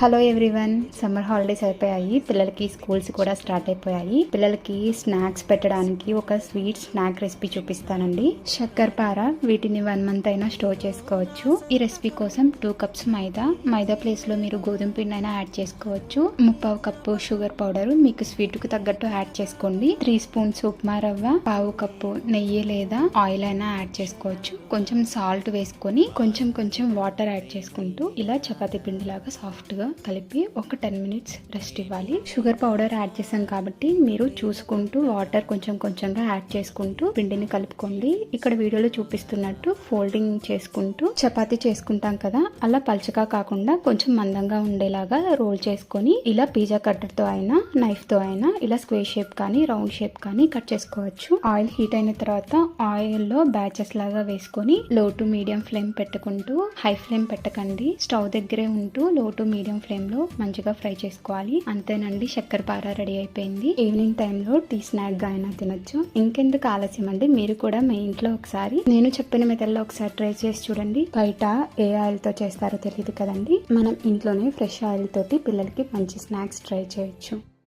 Hello everyone, summer holidays అయిపోయాయి. పిల్లలకి schools కూడా స్టార్ట్ అయిపోయాయి. పిల్లలకి స్నాక్స్ పెట్టడానికి ఒక స్వీట్ స్నాక్ రెసిపీ చూపిస్తానండి. శక్కరపార, వీటిని 1 month అయినా స్టోర్ చేసుకోవచ్చు. ఈ రెసిపీ కోసం 2 cups మైదా ప్లేస్ లో మీరు గోధుమ పిండి అయినా యాడ్ చేసుకోవచ్చు. 1/2 కప్పు షుగర్ పౌడర్, మీకు స్వీట్ కు తగ్గట్టు యాడ్ చేసుకోండి. 3 spoons ఉప్మా రవ్వ, 1/2 కప్పు నెయ్యి లేదా ఆయిల్ అయినా యాడ్ చేసుకోవచ్చు. కొంచెం సాల్ట్ వేసుకొని కొంచెం వాటర్ యాడ్ చేసుకుంటూ ఇలా చపాతీ పిండి లాగా సాఫ్ట్ గా కలిపి ఒక 10 minutes రెస్ట్ ఇవ్వాలి. షుగర్ పౌడర్ యాడ్ చేసాం కాబట్టి మీరు చూసుకుంటూ వాటర్ కొంచెంగా యాడ్ చేసుకుంటూ పిండిని కలుపుకోండి. ఇక్కడ వీడియోలో చూపిస్తున్నట్టు ఫోల్డింగ్ చేసుకుంటూ చపాతీ చేసుకుంటాం కదా, అలా పల్చగా కాకుండా కొంచెం మందంగా ఉండేలాగా రోల్ చేసుకొని ఇలా పిజ్జా కట్టర్ తో అయినా నైఫ్ తో అయినా ఇలా స్క్వేర్ షేప్ కానీ రౌండ్ షేప్ కానీ కట్ చేసుకోవచ్చు. ఆయిల్ హీట్ అయిన తర్వాత ఆయిల్ లో బ్యాచెస్ లాగా వేసుకొని లో టు మీడియం ఫ్లేమ్ పెట్టుకుంటూ, హై ఫ్లేమ్ పెట్టకండి, స్టవ్ దగ్గరే ఉంటూ లో టు మీడియం ఫ్లేమ్ లో మంచిగా ఫ్రై చేసుకోవాలి. అంతేనండి, శక్కరపార రెడీ అయిపోయింది. ఈవినింగ్ టైంలో టీ స్నాక్ గా అయినా తినొచ్చు. ఇంకెందుకు ఆలస్యం అండి, మీరు కూడా మీ ఇంట్లో ఒకసారి నేను చెప్పిన మెథడ్ లో ఒకసారి ట్రై చేసి చూడండి. బయట ఏ ఆయిల్ తో చేస్తారో తెలియదు కదండి, మనం ఇంట్లోనే ఫ్రెష్ ఆయిల్ తోటి పిల్లలకి మంచి స్నాక్స్ ట్రై చేయొచ్చు.